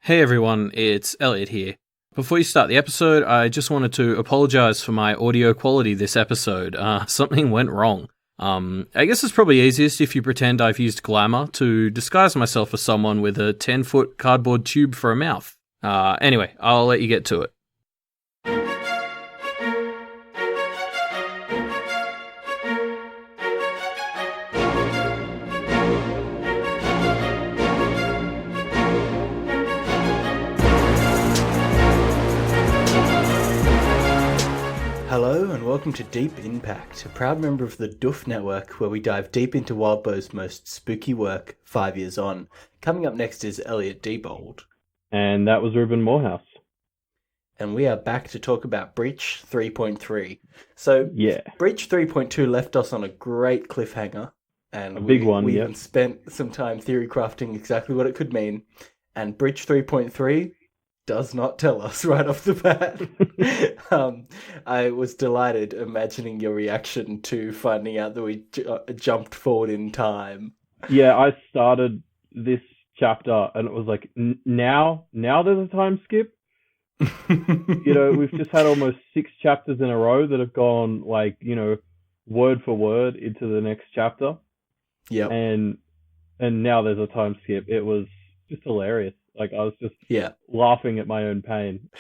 Hey everyone, it's Elliot here. Before you start the episode, I just wanted to apologize for my audio quality this episode. Something went wrong. I guess it's probably easiest if you pretend I've used glamour to disguise myself as someone with a 10-foot cardboard tube for a mouth. Anyway, I'll let you get to it. Hello and welcome to Deep in Pact, a proud member of the Doof Network where we dive deep into Wildbow's most spooky work 5 years on. Coming up next is Elliot Diebold. And that was Ruben Morehouse. And we are back to talk about Breach 3.3. So, yeah. Breach 3.2 left us on a great cliffhanger. And a big one, we even spent some time theory crafting exactly what it could mean. And Breach 3.3 does not tell us right off the bat. I was delighted imagining your reaction to finding out that we jumped forward in time. Yeah, I started this chapter and it was like, now there's a time skip. We've just had almost 6 chapters in a row that have gone word for word into the next chapter. Yeah. And now there's a time skip. It was just hilarious. Like, I was just laughing at my own pain.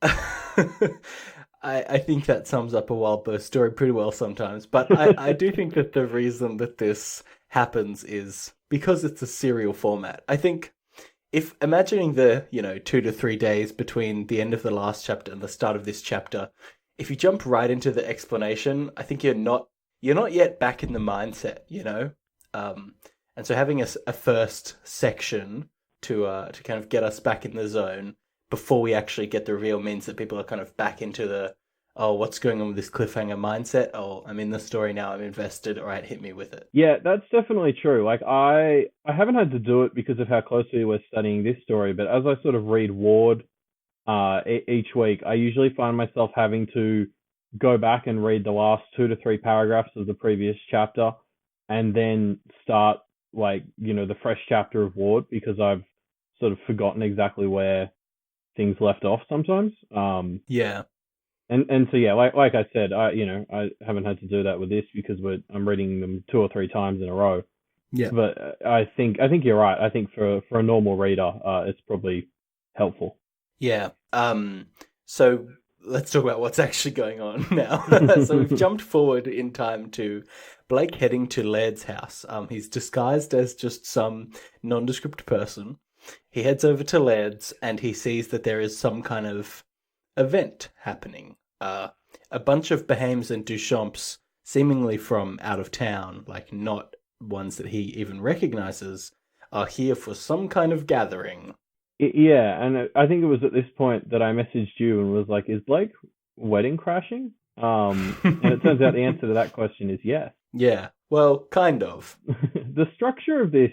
I think that sums up a Wildbow story pretty well sometimes. But I do think that the reason that this happens is because it's a serial format. I think if imagining the, 2 to 3 days between the end of the last chapter and the start of this chapter, if you jump right into the explanation, I think you're not yet back in the mindset, And so having a first section to kind of get us back in the zone before we actually get the reveal means that people are kind of back into the, oh, what's going on with this cliffhanger mindset? Oh, I'm in the story now, I'm invested, all right, hit me with it. Yeah, that's definitely true. Like, I haven't had to do it because of how closely we're studying this story, but as I sort of read Ward each week, I usually find myself having to go back and read the last 2 to 3 paragraphs of the previous chapter and then start the fresh chapter of Ward because I've sort of forgotten exactly where things left off sometimes. Yeah. And so, yeah, like I said, I haven't had to do that with this because I'm reading them 2 or 3 times in a row. Yeah. But I think you're right. I think for a normal reader, it's probably helpful. Yeah. So let's talk about what's actually going on now. So we've jumped forward in time to Blake heading to Laird's house. He's disguised as just some nondescript person. He heads over to Laird's and he sees that there is some kind of event happening. A bunch of Behaims and Duchamps, seemingly from out of town, like not ones that he even recognizes, are here for some kind of gathering. Yeah, and I think it was at this point that I messaged you and was like, is Blake wedding crashing? And it turns out the answer to that question is yes. Yeah, well, kind of. The structure of this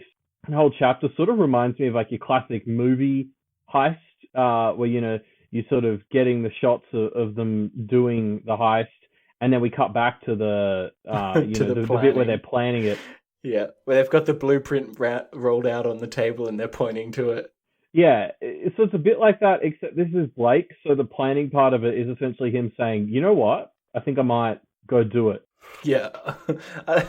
whole chapter sort of reminds me of like your classic movie heist, where, you're sort of getting the shots of them doing the heist, and then we cut back to the the bit where they're planning it. Yeah, where they've got the blueprint rolled out on the table and they're pointing to it. Yeah, so it's a bit like that, except this is Blake, so the planning part of it is essentially him saying, you know what, I think I might go do it. Yeah. But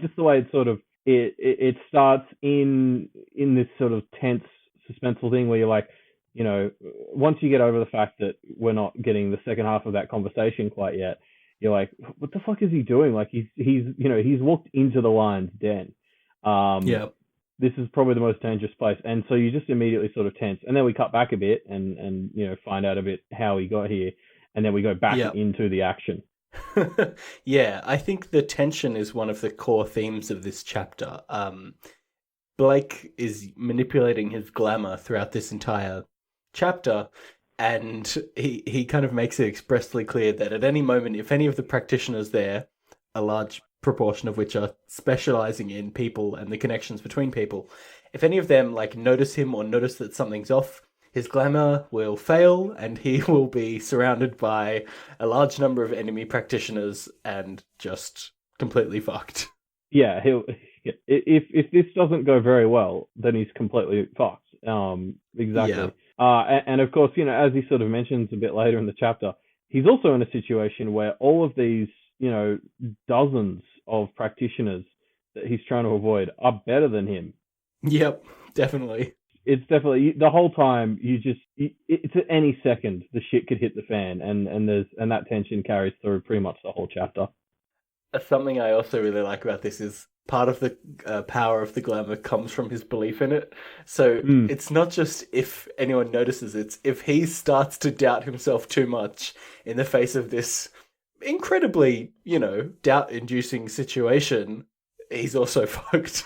just the way it sort of, it starts in this sort of tense, suspenseful thing where you're like, once you get over the fact that we're not getting the second half of that conversation quite yet, you're like, what the fuck is he doing? Like he's walked into the lion's den. Yeah. This is probably the most dangerous place. And so you just immediately sort of tense. And then we cut back a bit and find out a bit how he got here. And then we go back into the action. Yeah, I think the tension is one of the core themes of this chapter. Blake is manipulating his glamour throughout this entire chapter. And he kind of makes it expressly clear that at any moment, if any of the practitioners there, a large proportion of which are specializing in people and the connections between people, if any of them notice him or notice that something's off, his glamour will fail and he will be surrounded by a large number of enemy practitioners and just completely fucked. Yeah, if this doesn't go very well, then he's completely fucked. Exactly. And of course, as he sort of mentions a bit later in the chapter, he's also in a situation where all of these, dozens of practitioners that he's trying to avoid are better than him. Yep, definitely. It's definitely the whole time. It's at any second the shit could hit the fan, and that tension carries through pretty much the whole chapter. Something I also really like about this is part of the power of the glamour comes from his belief in it. So it's not just if anyone notices, it's if he starts to doubt himself too much in the face of this incredibly, doubt-inducing situation, he's also fucked.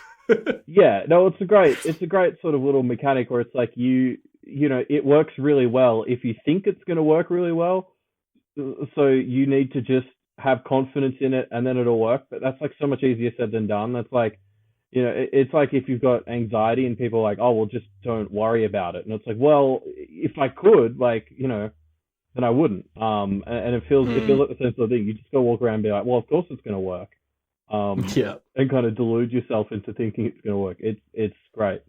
Yeah, no, it's a great sort of little mechanic where it's like it works really well if you think it's going to work really well. So you need to just have confidence in it and then it'll work. But that's like so much easier said than done. That's like, it's like if you've got anxiety and people are like, oh, well, just don't worry about it. And it's like, well, if I could, then I wouldn't. And it feels like the same sort of thing. You just go walk around and be like, well, of course it's going to work. And kind of delude yourself into thinking it's going to work. It's great.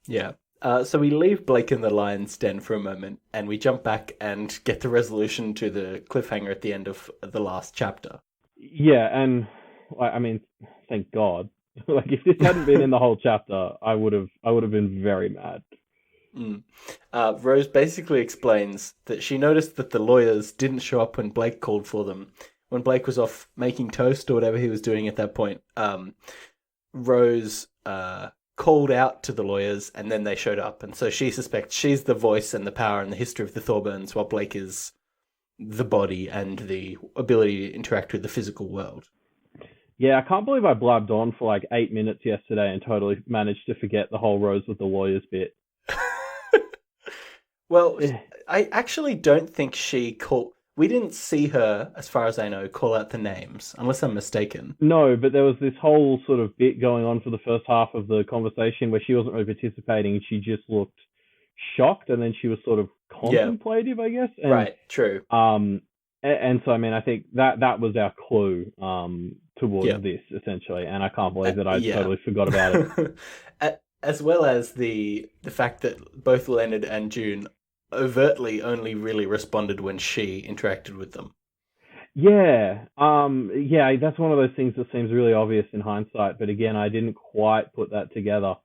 Yeah. So we leave Blake in the lion's den for a moment, and we jump back and get the resolution to the cliffhanger at the end of the last chapter. Yeah, and I mean, thank God. Like if this hadn't been in the whole chapter, I would have been very mad. Rose basically explains that she noticed that the lawyers didn't show up when Blake called for them. When Blake was off making toast or whatever he was doing at that point, Rose called out to the lawyers and then they showed up. And so she suspects she's the voice and the power and the history of the Thorburns, while Blake is the body and the ability to interact with the physical world. Yeah, I can't believe I blabbed on for like 8 minutes yesterday and totally managed to forget the whole Rose with the lawyers bit. Well, I actually don't think she called... We didn't see her, as far as I know, call out the names, unless I'm mistaken. No, but there was this whole sort of bit going on for the first half of the conversation where she wasn't really participating. She just looked shocked, and then she was sort of contemplative, I guess. And, right, true. And so, I mean, I think that was our clue towards this, essentially. And I can't believe that I totally forgot about it. As well as the fact that both Leonard and June overtly only really responded when she interacted with them. Yeah. That's one of those things that seems really obvious in hindsight, but again, I didn't quite put that together.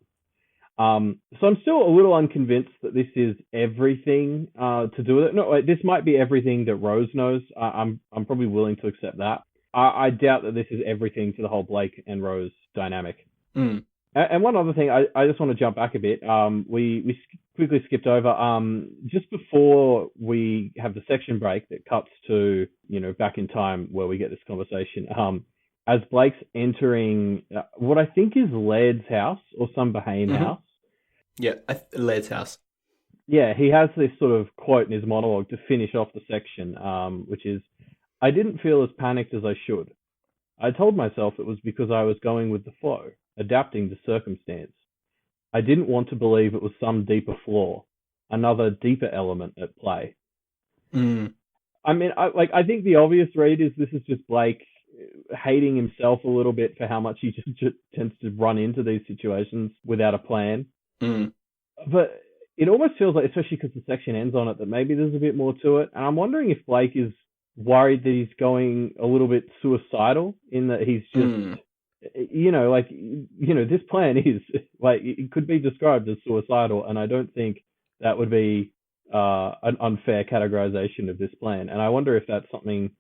So I'm still a little unconvinced that this is everything to do with it. No, this might be everything that Rose knows. I'm probably willing to accept that. I doubt that this is everything to the whole Blake and Rose dynamic. And one other thing, I just want to jump back a bit. We quickly skipped over just before we have the section break that cuts to back in time where we get this conversation. As Blake's entering what I think is Laird's house or some Bahame house. Yeah, Laird's house. Yeah, he has this sort of quote in his monologue to finish off the section, which is, "I didn't feel as panicked as I should. I told myself it was because I was going with the flow, adapting to circumstance. I didn't want to believe it was some deeper flaw, another deeper element at play." I mean, I think the obvious read is this is just Blake hating himself a little bit for how much he just tends to run into these situations without a plan. But it almost feels like, especially because the section ends on it, that maybe there's a bit more to it. And I'm wondering if Blake is worried that he's going a little bit suicidal in that he's just, this plan is like, it could be described as suicidal. And I don't think that would be an unfair categorization of this plan. And I wonder if that's something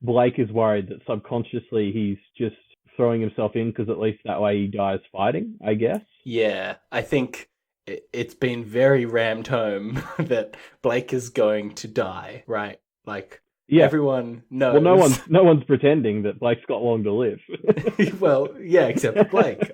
Blake is worried that subconsciously he's just throwing himself in because at least that way he dies fighting, I guess. Yeah, I think it's been very rammed home that Blake is going to die, right? Like, everyone knows. Well, no one's pretending that Blake's got long to live. Well, yeah, except for Blake.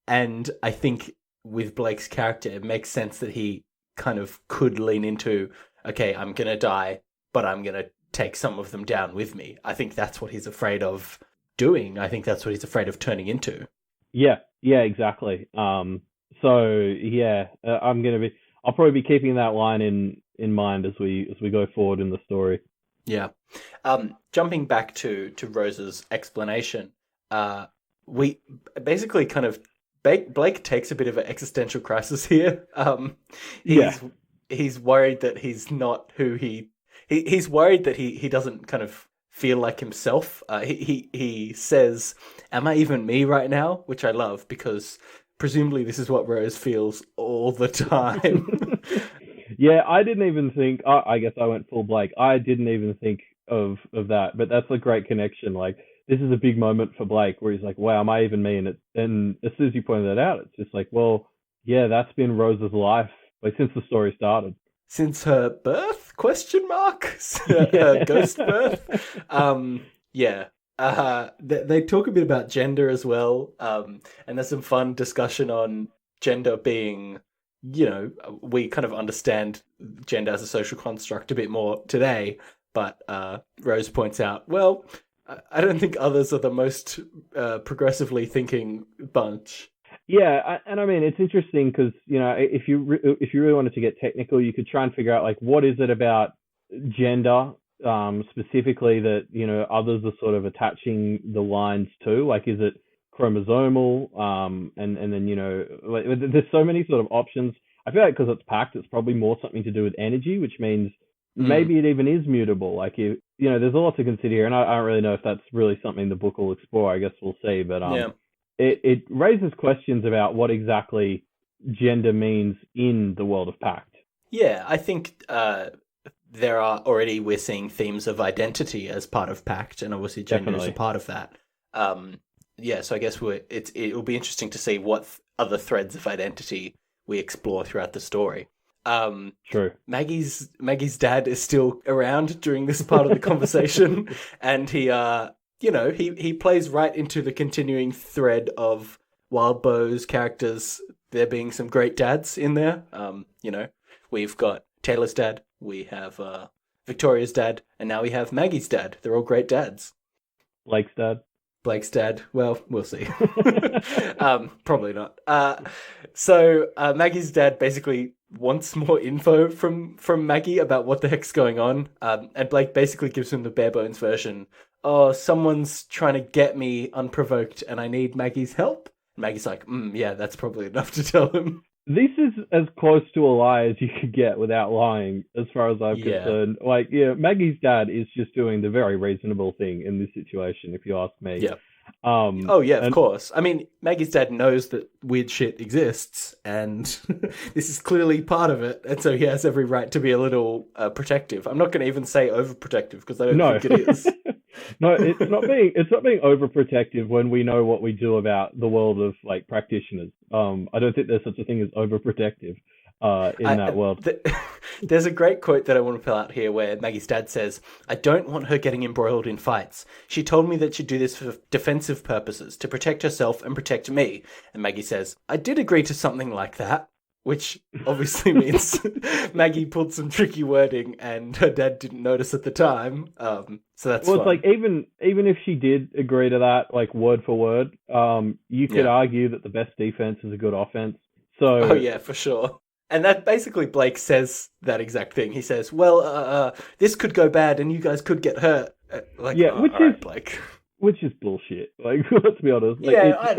And I think with Blake's character, it makes sense that he kind of could lean into, okay, I'm going to die, but I'm going to take some of them down with me. I think that's what he's afraid of doing. I think that's what he's afraid of turning into. Yeah, exactly. I'll probably be keeping that line in mind as we go forward in the story. Yeah. Jumping back to Rose's explanation, we basically kind of Blake takes a bit of an existential crisis here. Yeah. He's worried that he's not who he's worried that he doesn't kind of feel like himself. He says, "Am I even me right now?" Which I love because presumably this is what Rose feels all the time. Yeah, I didn't even think. I guess I went full Blake. I didn't even think of that, but that's a great connection. Like this is a big moment for Blake, where he's like, "Wow, am I even me?" And as soon as you pointed that out, it's just like, well, yeah, that's been Rose's life like since the story started. Since her birth? Question mark. Her Yeah. ghost birth. Yeah. They talk a bit about gender as well. And there's some fun discussion on gender being, we kind of understand gender as a social construct a bit more today. But Rose points out, well, I don't think others are the most progressively thinking bunch. Yeah, and I mean it's interesting because if if you really wanted to get technical, you could try and figure out like what is it about gender specifically that others are sort of attaching the lines to. Like, is it chromosomal? And then like, there's so many sort of options. I feel like because it's Pact, it's probably more something to do with energy, which means maybe it even is mutable. Like there's a lot to consider here, and I don't really know if that's really something the book will explore. I guess we'll see, but Yeah. It raises questions about what exactly gender means in the world of Pact. Yeah, I think we're seeing themes of identity as part of Pact, and obviously gender is a part of that. Yeah, so I guess it'll be interesting to see what other threads of identity we explore throughout the story. True. Maggie's dad is still around during this part of the conversation, and he plays right into the continuing thread of Wildbow's characters. There being some great dads in there. We've got Taylor's dad, we have Victoria's dad, and now we have Maggie's dad. They're all great dads. Blake's dad, well, we'll see. Probably not. So Maggie's dad basically wants more info from Maggie about what the heck's going on, and Blake basically gives him the bare bones version. Oh, someone's trying to get me unprovoked, and I need Maggie's help. And Maggie's like, yeah, that's probably enough to tell him. This is as close to a lie as you could get without lying, as far as I'm concerned. Like, Maggie's dad is just doing the very reasonable thing in this situation, if you ask me. Yeah. Of course. I mean, Maggie's dad knows that weird shit exists, and this is clearly part of it, and so he has every right to be a little protective. I'm not going to even say overprotective because I don't think it is. No, it's not being overprotective when we know what we do about the world of like practitioners. I don't think there's such a thing as overprotective in that world. There's a great quote that I want to pull out here where Maggie's dad says, "I don't want her getting embroiled in fights. She told me that she'd do this for defensive purposes, to protect herself and protect me." And Maggie says, "I did agree to something like that." Which obviously means Maggie pulled some tricky wording and her dad didn't notice at the time. So that's well, fun. It's like even if she did agree to that, like word for word, you could argue that the best defense is a good offense. So yeah, for sure. And that basically Blake says that exact thing. He says, "Well, this could go bad and you guys could get hurt." Blake. Which is bullshit. Like, let's be honest. Like,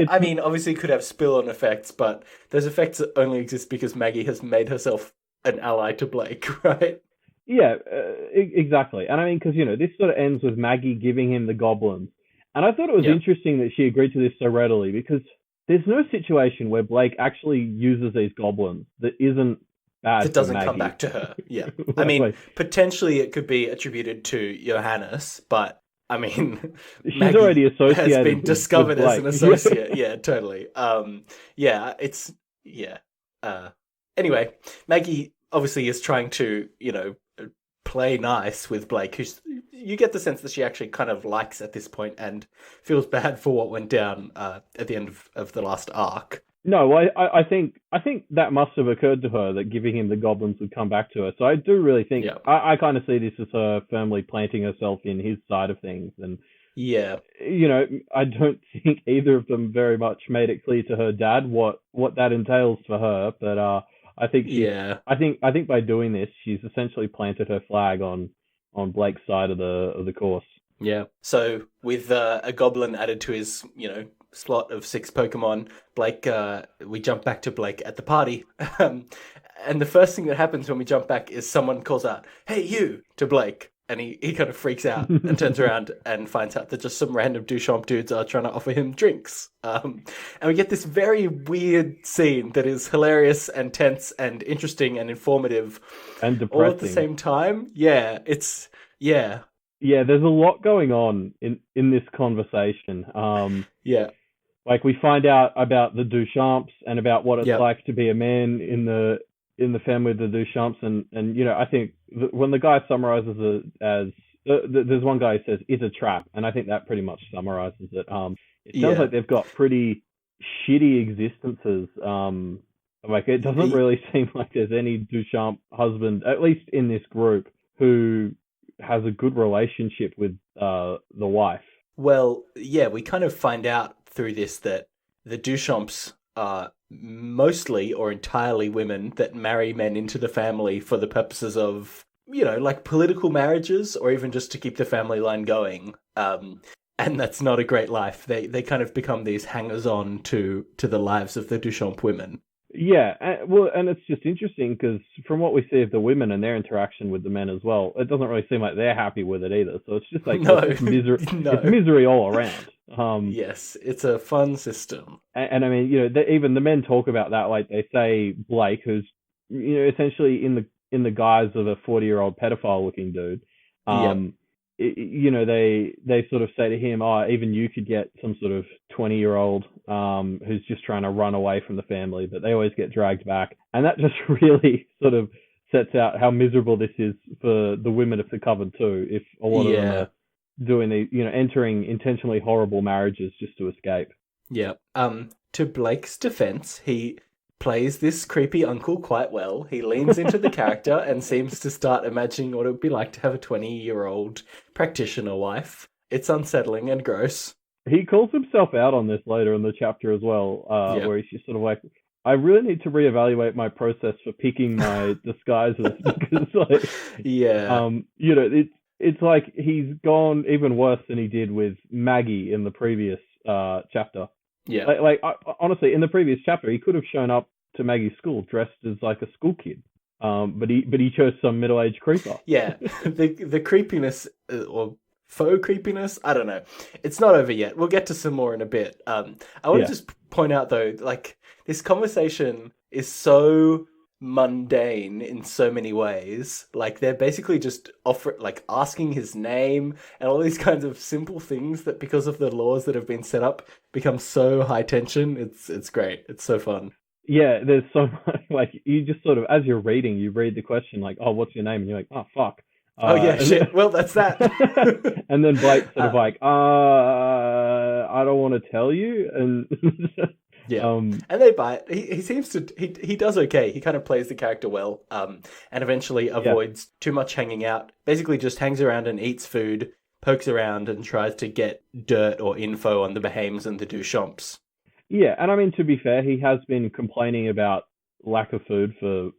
I mean, obviously it could have spill-on effects, but those effects only exist because Maggie has made herself an ally to Blake, right? Yeah, exactly. And I mean, because, this sort of ends with Maggie giving him the goblins. And I thought it was interesting that she agreed to this so readily, because there's no situation where Blake actually uses these goblins that isn't bad that doesn't for Maggie. Come back to her. Yeah. I mean, potentially it could be attributed to Johannes, but I mean, she's Maggie already associated. Has been discovered as an associate. Yeah, totally. Anyway, Maggie obviously is trying to, play nice with Blake, who's, you get the sense that she actually kind of likes at this point and feels bad for what went down at the end of the last arc. No, I think that must have occurred to her that giving him the goblins would come back to her. So I do really think I kind of see this as her firmly planting herself in his side of things, and I don't think either of them very much made it clear to her dad what that entails for her. But I think I think by doing this, she's essentially planted her flag on Blake's side of the course. Yeah. So with a goblin added to his, slot of 6 Pokemon. Blake, we jump back to Blake at the party. And the first thing that happens when we jump back is someone calls out, "Hey, you," to Blake. And he kind of freaks out and turns around and finds out that just some random Duchamp dudes are trying to offer him drinks. And we get this very weird scene that is hilarious and tense and interesting and informative. And depressing. All at the same time. Yeah, yeah. Yeah, there's a lot going on in this conversation. Yeah. Like, we find out about the Duchamps and about what it's Yep. like to be a man in the family of the Duchamps, and I think when the guy summarizes it as there's one guy who says it's a trap, and I think that pretty much summarizes it. It sounds like they've got pretty shitty existences. Like, it doesn't really seem like there's any Duchamp husband, at least in this group, who has a good relationship with the wife. Well, yeah, we kind of find out through this that the Duchamps are mostly or entirely women that marry men into the family for the purposes of, like political marriages or even just to keep the family line going. And that's not a great life. They kind of become these hangers-on to the lives of the Duchamp women. Yeah, and it's just interesting because from what we see of the women and their interaction with the men as well, it doesn't really seem like they're happy with it either. So it's just like it's misery. No. It's misery all around. Yes, it's a fun system. And I mean, even the men talk about that. Like, they say Blake, who's essentially in the guise of a 40-year-old pedophile-looking dude. They sort of say to him, "Oh, even you could get some sort of 20-year-old who's just trying to run away from the family," but they always get dragged back. And that just really sort of sets out how miserable this is for the women if they're covered too, if a lot of them are doing the, entering intentionally horrible marriages just to escape. Yeah. To Blake's defense, he plays this creepy uncle quite well. He leans into the character and seems to start imagining what it would be like to have a 20-year-old practitioner wife. It's unsettling and gross. He calls himself out on this later in the chapter as well, where he's just sort of like, I really need to reevaluate my process for picking my disguises because, like, it's like he's gone even worse than he did with Maggie in the previous chapter. Yeah. Honestly, in the previous chapter, he could have shown up to Maggie's school dressed as like a school kid, but he chose some middle-aged creeper. Yeah, the creepiness or faux creepiness, I don't know. It's not over yet. We'll get to some more in a bit. I want to just point out though, like, this conversation is so mundane in so many ways. Like, they're basically just asking his name and all these kinds of simple things that, because of the laws that have been set up, become so high tension. It's great. It's so fun. Yeah, there's so much, like, you just sort of, as you're reading, you read the question like, "Oh, what's your name?" And you're like, "Oh, fuck." Shit. Well, that's that. And then Blake's sort of like, I don't want to tell you. And and they bite. He seems to, he does okay. He kind of plays the character well, and eventually avoids too much hanging out. Basically just hangs around and eats food, pokes around and tries to get dirt or info on the Behames and the Duchamps. Yeah, and I mean, to be fair, he has been complaining about lack of food for,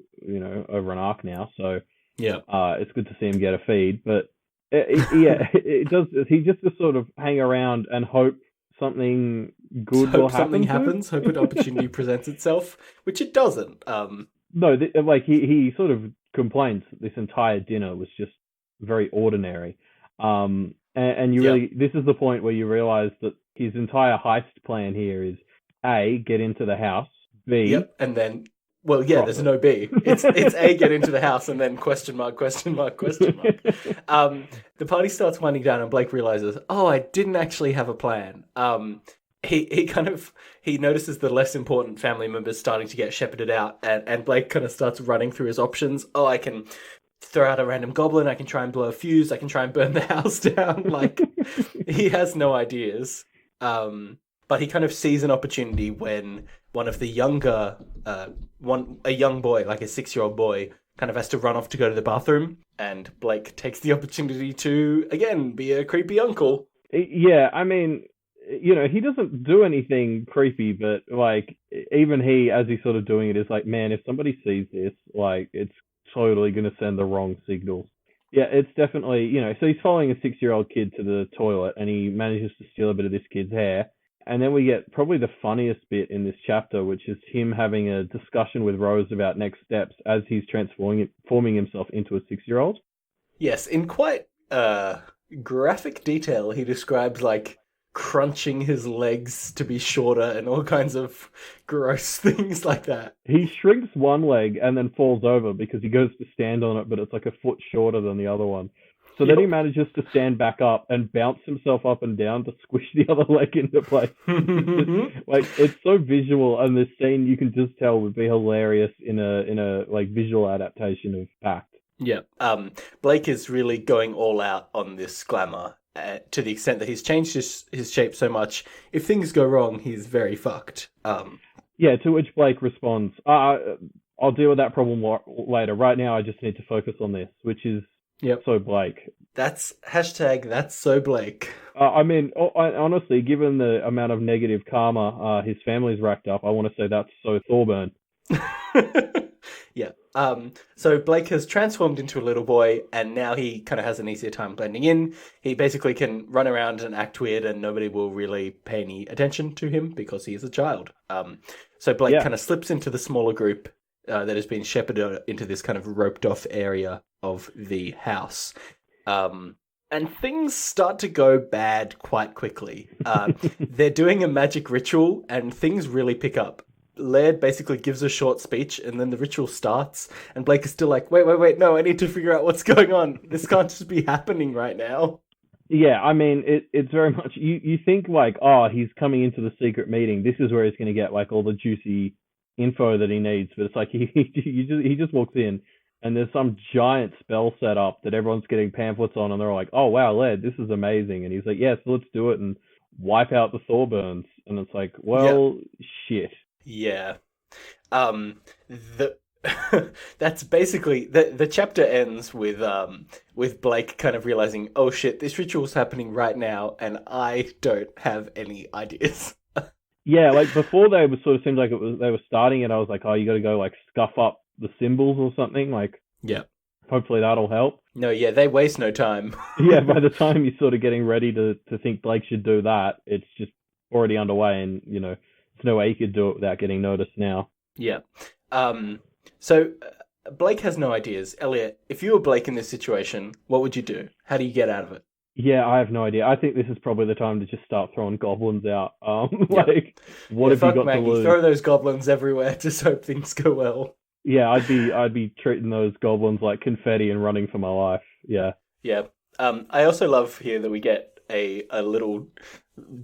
over an arc now. So it's good to see him get a feed. But it does. He just to sort of hang around and hope something good will happen. Something happens. Hope an opportunity presents itself, which it doesn't. No, he sort of complains that this entire dinner was just very ordinary. And you really, this is the point where you realize that his entire heist plan here is A, get into the house, B, and then, there's no B. It's A, get into the house, and then question mark. The party starts winding down, and Blake realizes, I didn't actually have a plan. He notices the less important family members starting to get shepherded out, and Blake kind of starts running through his options. I can throw out a random goblin, I can try and blow a fuse, I can try and burn the house down. Like, he has no ideas. But he kind of sees an opportunity when one of the younger, a young boy, like a 6-year-old boy, kind of has to run off to go to the bathroom, and Blake takes the opportunity to, again, be a creepy uncle. Yeah, I mean, he doesn't do anything creepy, but, like, even he, as he's sort of doing it, is like, man, if somebody sees this, like, it's totally going to send the wrong signals. Yeah, it's definitely, so he's following a 6-year-old kid to the toilet, and he manages to steal a bit of this kid's hair. And then we get probably the funniest bit in this chapter, which is him having a discussion with Rose about next steps as he's forming himself into a 6-year-old. Yes, in quite graphic detail, he describes like crunching his legs to be shorter and all kinds of gross things like that. He shrinks one leg and then falls over because he goes to stand on it, but it's like a foot shorter than the other one. So then he manages to stand back up and bounce himself up and down to squish the other leg into place. Like, it's so visual, and this scene you can just tell would be hilarious in a like visual adaptation of Pact. Yeah. Blake is really going all out on this glamour to the extent that he's changed his shape so much. If things go wrong, he's very fucked. Yeah, to which Blake responds, I'll deal with that problem later. Right now, I just need to focus on this, which is so Blake. That's so Blake. I mean, honestly, given the amount of negative karma his family's racked up, I want to say that's so Thorburn. Yeah. So Blake has transformed into a little boy, and now he kind of has an easier time blending in. He basically can run around and act weird, and nobody will really pay any attention to him because he is a child. So Blake kind of slips into the smaller group that has been shepherded into this kind of roped off area of the house. And things start to go bad quite quickly. They're doing a magic ritual, and things really pick up. Laird basically gives a short speech, and then the ritual starts, and Blake is still like, wait, no, I need to figure out what's going on. This can't just be happening right now. Yeah, I mean, it's very much, you think like, he's coming into the secret meeting. This is where he's going to get like all the juicy info that he needs, but it's like he just walks in, and there's some giant spell set up that everyone's getting pamphlets on, and they're like, oh wow, Laird, this is amazing. And he's like, yeah, so let's do it and wipe out the Thorburns. And it's like, well, shit. Yeah. That's basically the chapter ends with Blake kind of realizing, oh shit, this ritual's happening right now, and I don't have any ideas. Yeah, like before they were sort of seemed like they were starting it. I was like, oh, you got to go like scuff up the symbols or something. Like, yeah, hopefully that'll help. No, yeah, they waste no time. Yeah, by the time you're sort of getting ready to think Blake should do that, it's just already underway, and you know, there's no way he could do it without getting noticed now. Yeah. So Blake has no ideas. Elliot, if you were Blake in this situation, what would you do? How do you get out of it? Yeah, I have no idea. I think this is probably the time to just start throwing goblins out. Like, what have you got Maggie, to lose? Throw those goblins everywhere. Just hope things go well. Yeah, I'd be treating those goblins like confetti and running for my life. Yeah. Yeah. I also love here that we get a little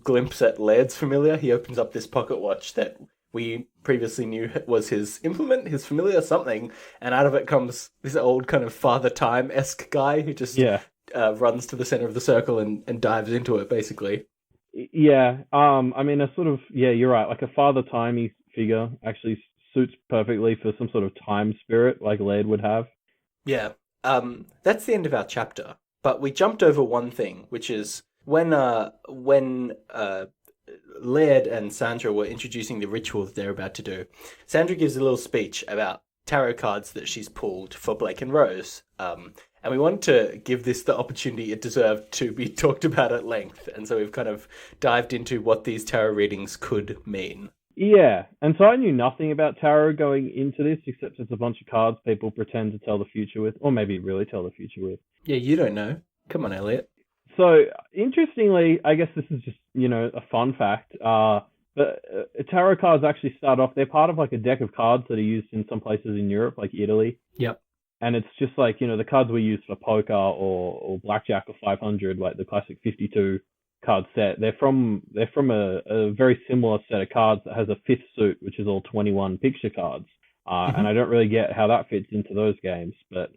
glimpse at Laird's familiar. He opens up this pocket watch that we previously knew was his implement, his familiar something, and out of it comes this old kind of Father Time-esque guy who just runs to the center of the circle and dives into it, basically. Yeah, I mean, a sort of, you're right, like a Father Timey figure actually suits perfectly for some sort of time spirit like Laird would have. Yeah, that's the end of our chapter, but we jumped over one thing, which is when Laird and Sandra were introducing the ritual that they're about to do, Sandra gives a little speech about tarot cards that she's pulled for Blake and Rose. And we wanted to give this the opportunity it deserved to be talked about at length. And so we've kind of dived into what these tarot readings could mean. Yeah, and so I knew nothing about tarot going into this, except it's a bunch of cards people pretend to tell the future with, or maybe really tell the future with. Yeah, you don't know. Come on, Elliot. So, interestingly, I guess this is just, a fun fact, but tarot cards actually start off, they're part of like a deck of cards that are used in some places in Europe, like Italy. Yep. And it's just like, the cards we use for poker or blackjack or 500, like the classic 52 card set. They're from a very similar set of cards that has a fifth suit, which is all 21 picture cards. And I don't really get how that fits into those games, but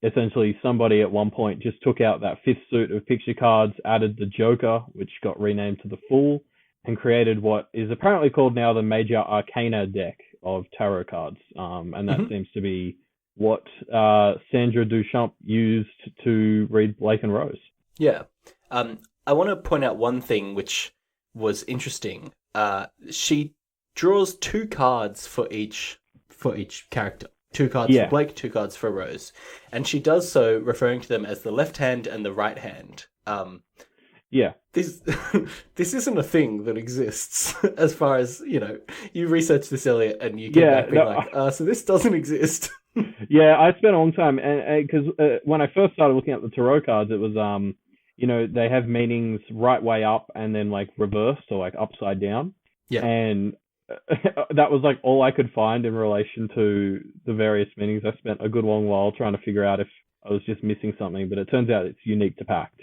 essentially somebody at one point just took out that fifth suit of picture cards, added the Joker, which got renamed to the Fool, and created what is apparently called now the Major Arcana deck of tarot cards. And that seems to be what Sandra Duchamp used to read Blake and Rose. Yeah. I want to point out one thing which was interesting. She draws 2 cards for each character. 2 cards for Blake, 2 cards for Rose. And she does so referring to them as the left hand and the right hand. Yeah. This this isn't a thing that exists as far as, you researched this, Elliot, and you came back being so this doesn't exist. Yeah, I spent a long time, and because when I first started looking at the tarot cards, it was they have meanings right way up and then like reversed or like upside down. Yeah. And that was like all I could find in relation to the various meanings. I spent a good long while trying to figure out if I was just missing something, but it turns out it's unique to Pact.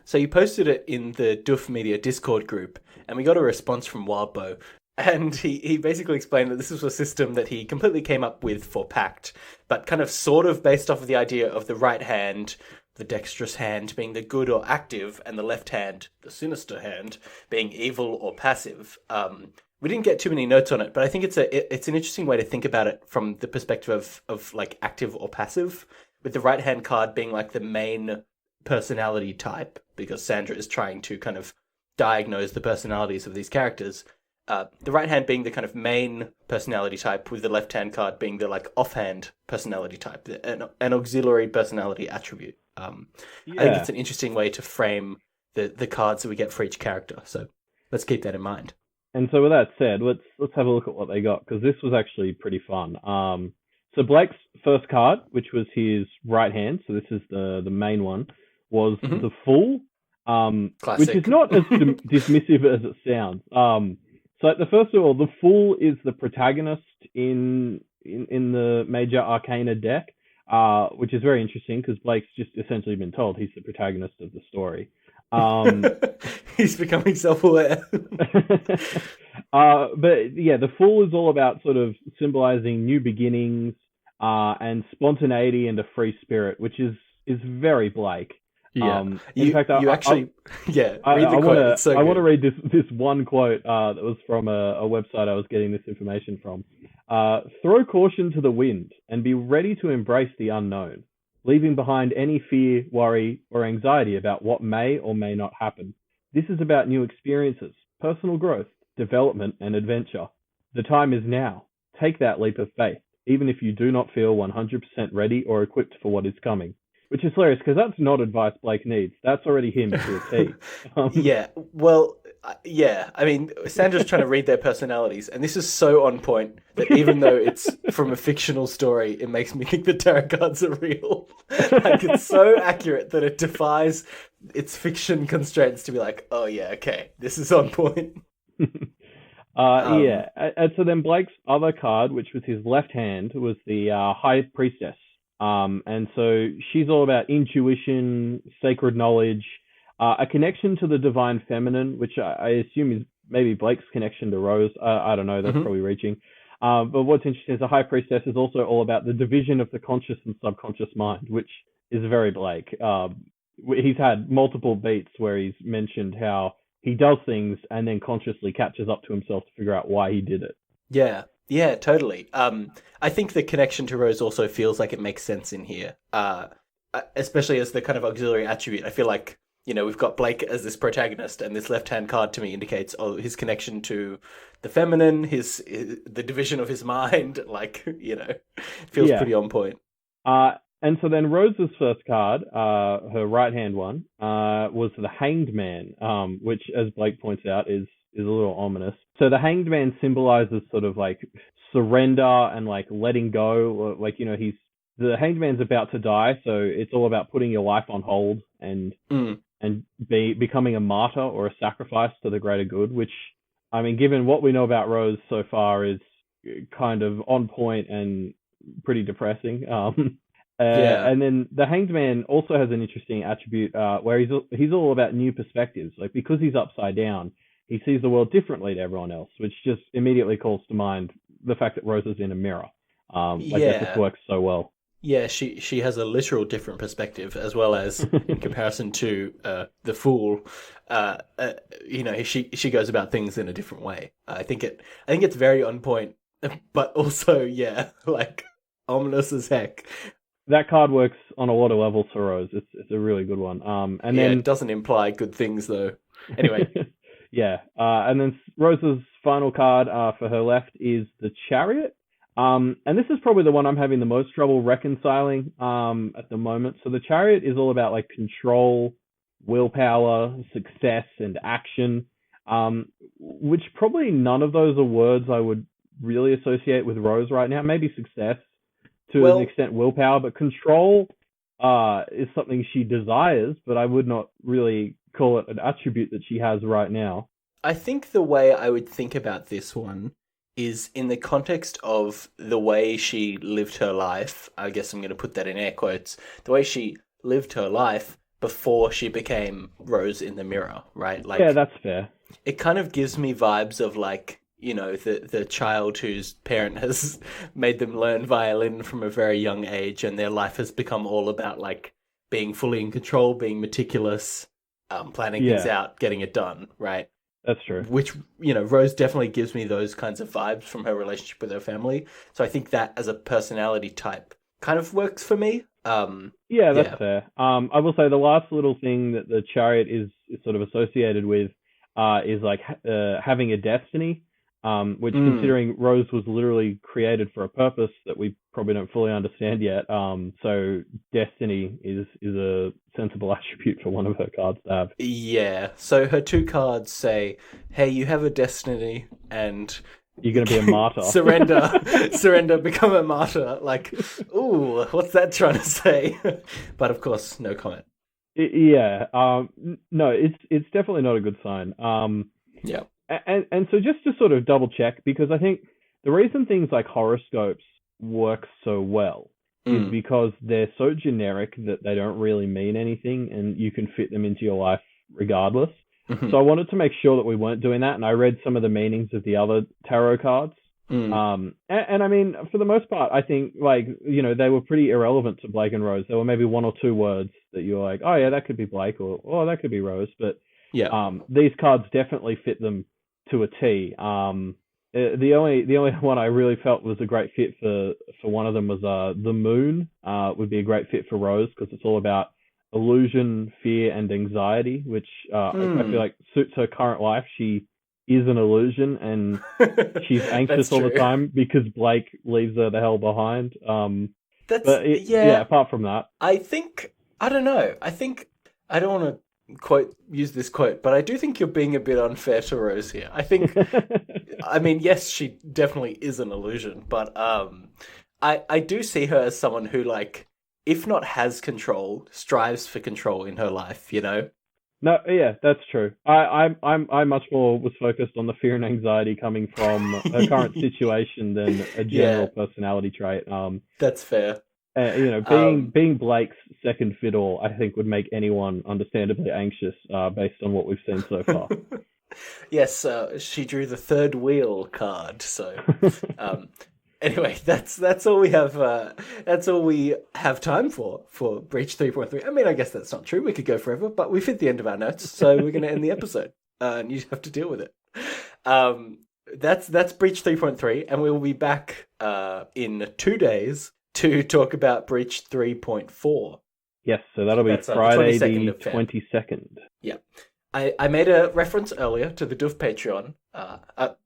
So you posted it in the Doof Media Discord group, and we got a response from Wildbow. And he basically explained that this was a system that he completely came up with for Pact, but kind of sort of based off of the idea of the right hand, the dexterous hand, being the good or active, and the left hand, the sinister hand, being evil or passive. We didn't get too many notes on it, but I think it's an interesting way to think about it from the perspective of like active or passive, with the right hand card being like the main personality type, because Sandra is trying to kind of diagnose the personalities of these characters. The right hand being the kind of main personality type, with the left hand card being the like offhand personality type, an auxiliary personality attribute. I think it's an interesting way to frame the cards that we get for each character. So let's keep that in mind. And so with that said, let's have a look at what they got, because this was actually pretty fun. So Blake's first card, which was his right hand, so this is the main one, was the Fool, which is not as dismissive as it sounds. So the first of all, the Fool is the protagonist in the Major Arcana deck, which is very interesting because Blake's just essentially been told he's the protagonist of the story. He's becoming self-aware. But yeah, the Fool is all about sort of symbolizing new beginnings and spontaneity and a free spirit, which is very Blake. Yeah. In fact, read the quote. I want to read this one quote that was from a website I was getting this information from. Throw caution to the wind and be ready to embrace the unknown, leaving behind any fear, worry, or anxiety about what may or may not happen. This is about new experiences, personal growth, development, and adventure. The time is now. Take that leap of faith, even if you do not feel 100% ready or equipped for what is coming. Which is hilarious, because that's not advice Blake needs. That's already him to a T. I mean, Sandra's trying to read their personalities, and this is so on point that even though it's from a fictional story, it makes me think the tarot cards are real. Like, it's so accurate that it defies its fiction constraints to be like, oh yeah, okay, this is on point. Yeah. And so then Blake's other card, which was his left hand, was the High Priestess. And so she's all about intuition, sacred knowledge, a connection to the divine feminine, which I assume is maybe Blake's connection to Rose. I don't know, that's probably reaching. But what's interesting is the High Priestess is also all about the division of the conscious and subconscious mind, which is very Blake. He's had multiple beats where he's mentioned how he does things and then consciously catches up to himself to figure out why he did it. Yeah, totally. I think the connection to Rose also feels like it makes sense in here, especially as the kind of auxiliary attribute. I feel like, we've got Blake as this protagonist, and this left-hand card to me indicates, his connection to the feminine, the division of his mind, feels pretty on point. And so then Rose's first card, her right-hand one, was the Hanged Man, which, as Blake points out, is a little ominous. So the Hanged Man symbolizes sort of like surrender and like letting go. Like, the Hanged Man's about to die, so it's all about putting your life on hold and becoming a martyr or a sacrifice to the greater good, which, I mean, given what we know about Rose so far, is kind of on point and pretty depressing. And then the Hanged Man also has an interesting attribute where he's all about new perspectives. Like, because he's upside down, he sees the world differently to everyone else, which just immediately calls to mind the fact that Rose is in a mirror. That just works so well. Yeah, she has a literal different perspective, as well as in comparison to the Fool. She goes about things in a different way. I think it's very on point, but also ominous as heck. That card works on a lot of levels for Rose. It's a really good one. And then it doesn't imply good things though. Anyway. Yeah. And then Rose's final card for her left is the Chariot. And this is probably the one I'm having the most trouble reconciling at the moment. So the Chariot is all about like control, willpower, success, and action, which probably none of those are words I would really associate with Rose right now. Maybe success to an extent, willpower, but control is something she desires, but I would not really call it an attribute that she has right now. I think the way I would think about this one is in the context of the way she lived her life. I guess I'm going to put that in air quotes. The way she lived her life before she became Rose in the mirror, right? Like, yeah, that's fair. It kind of gives me vibes of like, you know, the child whose parent has made them learn violin from a very young age, and their life has become all about like being fully in control, being meticulous, planning things out, getting it done, right? That's true. Which, you know, Rose definitely gives me those kinds of vibes from her relationship with her family. So I think that as a personality type kind of works for me. Yeah, that's fair. I will say the last little thing that the chariot is sort of associated with is like having a destiny, which considering Rose was literally created for a purpose that we probably don't fully understand yet. So destiny is a sensible attribute for one of her cards to have. Yeah. So her two cards say, hey, you have a destiny and you're going to be a martyr. surrender, become a martyr. Like, ooh, what's that trying to say? But of course, no comment. No, it's definitely not a good sign. Yeah. And so just to sort of double check, because I think the reason things like horoscopes work so well is because they're so generic that they don't really mean anything and you can fit them into your life regardless. Mm-hmm. So I wanted to make sure that we weren't doing that, and I read some of the meanings of the other tarot cards. And I mean, for the most part, I think, like, you know, they were pretty irrelevant to Blake and Rose. There were maybe one or two words that you were like, oh yeah, that could be Blake, or oh, that could be Rose. But these cards definitely fit them to a T. The only one I really felt was a great fit for one of them was the Moon. Would be a great fit for Rose because it's all about illusion, fear, and anxiety, which I feel like suits her current life. She is an illusion, and she's anxious all the time because Blake leaves her the hell behind. Apart from that, I don't know. I don't want to use this quote, but I do think you're being a bit unfair to Rose here. I think, I mean, yes, she definitely is an illusion, but I do see her as someone who, like, if not has control, strives for control in her life, you know? No, yeah, that's true. I much more was focused on the fear and anxiety coming from her current situation than a general personality trait. That's fair. You know, being Blake's second fiddle, I think would make anyone understandably anxious, based on what we've seen so far. Yes, she drew the third wheel card, so anyway, that's all we have. That's all we have time for Breach 3.3. I mean, I guess that's not true. We could go forever, but we've hit the end of our notes, so we're going to end the episode, and you have to deal with it. That's Breach 3.3, and we will be back in 2 days to talk about Breach 3.4. Yes, so that'll be Friday the 22nd. Yeah. I made a reference earlier to the Doof Patreon,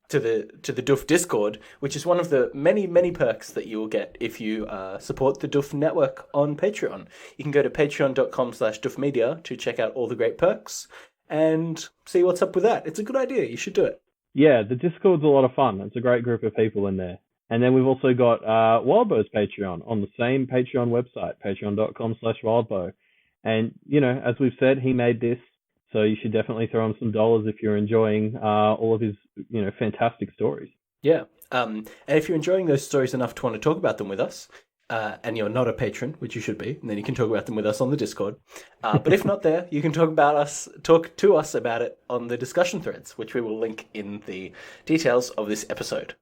to the Doof Discord, which is one of the many, many perks that you will get if you support the Doof Network on Patreon. You can go to patreon.com/doofmedia to check out all the great perks and see what's up with that. It's a good idea. You should do it. Yeah, the Discord's a lot of fun. It's a great group of people in there. And then we've also got Wildbow's Patreon on the same Patreon website, patreon.com/wildbow. And, you know, as we've said, he made this, so you should definitely throw him some dollars if you're enjoying all of his, you know, fantastic stories. Yeah. And if you're enjoying those stories enough to want to talk about them with us, and you're not a patron, which you should be, and then you can talk about them with us on the Discord. But if not there, you can talk to us about it on the discussion threads, which we will link in the details of this episode.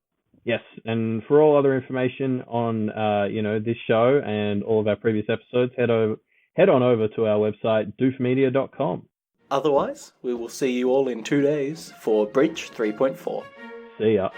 Yes, and for all other information on, you know, this show and all of our previous episodes, head on over to our website, doofmedia.com. Otherwise, we will see you all in 2 days for Breach 3.4. See ya.